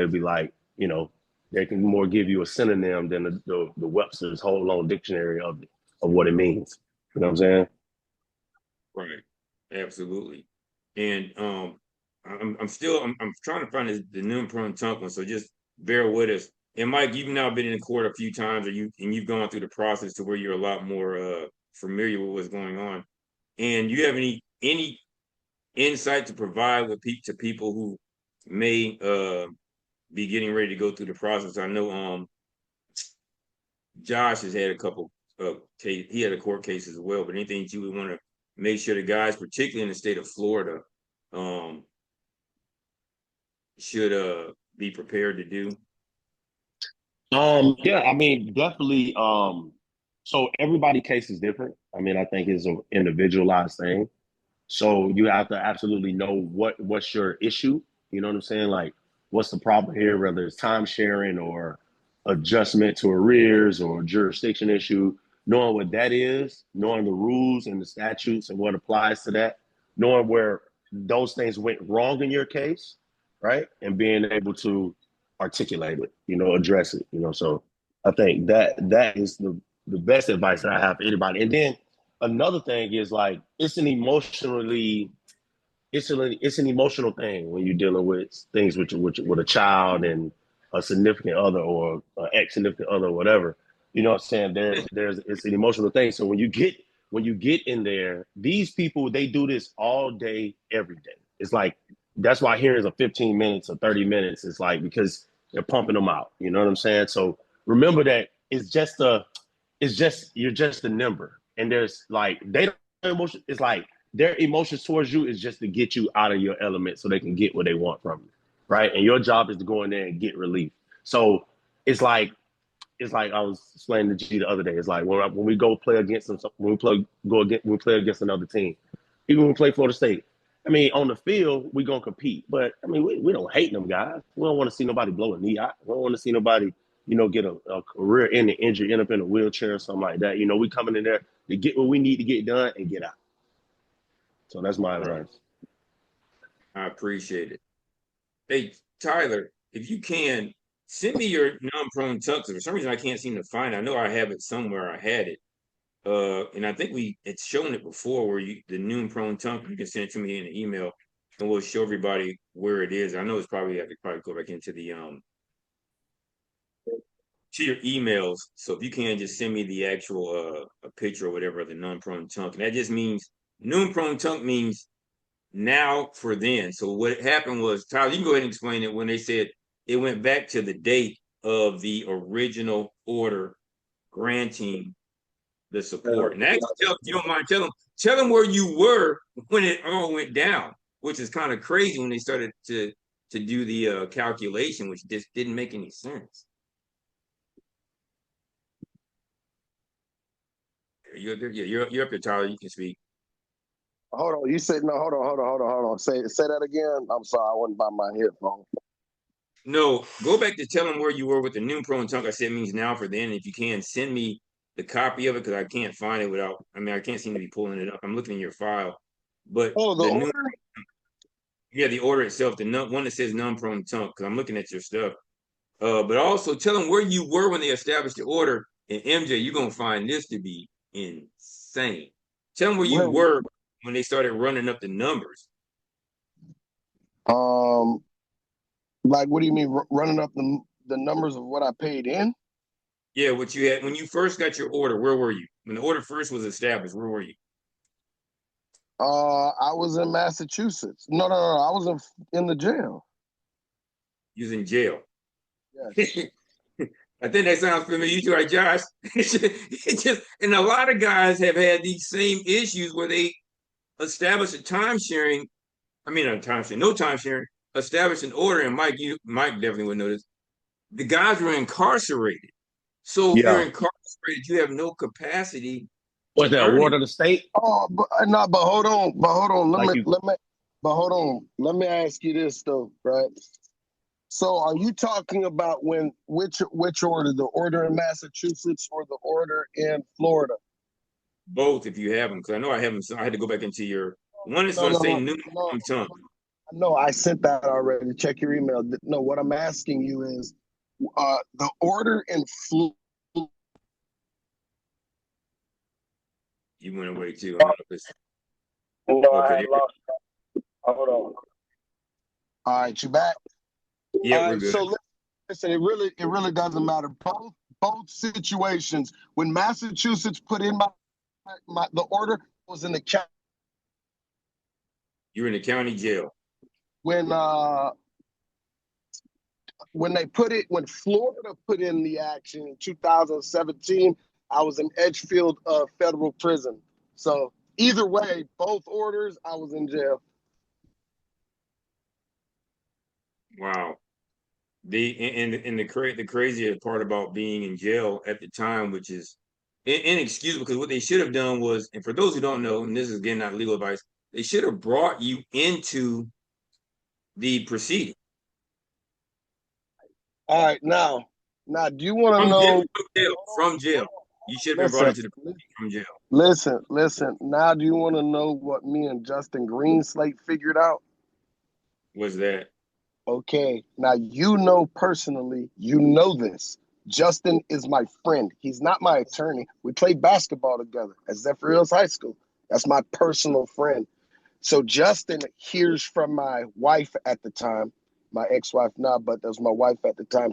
they'll be like, they can more give you a synonym than the Webster's whole long dictionary of what it means. You know what I'm saying? Right. Absolutely. And I'm trying to find the non prone tunk one, so just bear with us. And Mike, you've now been in court a few times, or you've gone through the process to where you're a lot more familiar with what's going on. And you have any insight to provide to people who may be getting ready to go through the process? I know Josh has had a couple he had a court case as well, but anything that you would want to make sure the guys, particularly in the state of Florida, um, should be prepared to do? Yeah, I mean, definitely. So everybody case is different. I mean, I think it's an individualized thing. So you have to absolutely know what's your issue. You know what I'm saying? Like, what's the problem here? Whether it's time sharing or adjustment to arrears or jurisdiction issue, knowing what that is, knowing the rules and the statutes and what applies to that, knowing where those things went wrong in your case, right? And being able to articulate it, address it, So I think that is the best advice that I have for anybody. And then another thing is like it's an emotional thing when you're dealing with things with a child and a significant other or an ex significant other or whatever. You know what I'm saying? There's it's an emotional thing. So when you get in there, these people they do this all day, every day. It's like that's why hearings are 15 minutes or 30 minutes. It's like because they're pumping them out. You know what I'm saying? So remember that you're just a number. And there's like they don't emotion. It's like their emotions towards you is just to get you out of your element so they can get what they want from you, right? And your job is to go in there and get relief. So it's like I was explaining to G the other day. It's like when we go play against them, when we play against another team, even when we play Florida State. I mean, on the field we gonna compete, but I mean we don't hate them guys. We don't want to see nobody blow a knee out. We don't want to see nobody get a career ending injury, end up in a wheelchair or something like that. We coming in there to get what we need to get done and get out. So that's my Right. advice. I appreciate it. Hey, Tyler, if you can send me your non-prone tunk. For some reason, I can't seem to find it. I know I have it somewhere. I had it. And I think it's shown it before where the noon prone tunk, you can send it to me in an email and we'll show everybody where it is. I know it's probably I have to probably go back into the to your emails. So if you can just send me the actual a picture or whatever of the non-prone tunk. And that just means noon prone tunk means now for then. So what happened was, Tyler, you can go ahead and explain it when they said it went back to the date of the original order granting the support. And actually, if you don't mind, tell them where you were when it all went down, which is kind of crazy when they started to do the calculation, which just didn't make any sense. You're up here, Tyler. You can speak. Hold on. You said no. Hold on. Say that again. I'm sorry. I wasn't by my headphone. No, go back to tell them where you were with the noon pro and tunk. I said means now for then. If you can, send me the copy of it because I can't find it without. I mean, I can't seem to be pulling it up. I'm looking in your file, but Oh, the the new, order. yeah, the order itself, one that says non pro and tunk. Because I'm looking at your stuff. But also tell them where you were when they established the order. And MJ, you're gonna find this to be insane. Tell them where you Well, were when they started running up the numbers. um, like what do you mean running up the numbers of what I paid in? Yeah, what you had when you first got your order. Where were you when the order first was established? Where were you? I was in Massachusetts. No. I was in the jail. You was in jail. Yes. I think that sounds familiar. You too, right, Josh? And a lot of guys have had these same issues where they establish a time sharing. I mean, a time sharing, no time sharing. Establish an order, and Mike definitely would know this. The guys were incarcerated, so if you're Yeah. incarcerated, you have no capacity What's to that earn award it. of the state? Oh, but no, but hold on. Like you But hold on. Let me ask you this though, right? So are you talking about which order? The order in Massachusetts or the order in Florida? Both, if you have them, because I know I have them. So I had to go back into your one. Is No, going to no, say no, new no. tongue. No, I sent that already. Check your email. No, what I'm asking you is the order in Florida. You went away too. I don't know if it's No, I okay. had lost. Hold on. All right, you back? Yeah, All we're right, good. so listen, it really doesn't matter. Both situations. When Massachusetts put in the order was in the county. You're in the county jail. When when Florida put in the action in 2017, I was in Edgefield federal prison. So either way, both orders, I was in jail. Wow. The crazier part about being in jail at the time, which is inexcusable, because what they should have done was, and for those who don't know, and this is again not legal advice, they should have brought you into the proceeding All right, now, do you want to from jail, know? from jail. You should have been brought Listen, into the proceeding from jail. listen. Now, do you want to know what me and Justin Greenslate figured out? Was that Okay, now you know personally, you know this. Justin is my friend. He's not my attorney. We played basketball together at Zephyr Hills High School. That's my personal friend. So Justin hears from my wife at the time, my ex-wife now, but that was my wife at the time.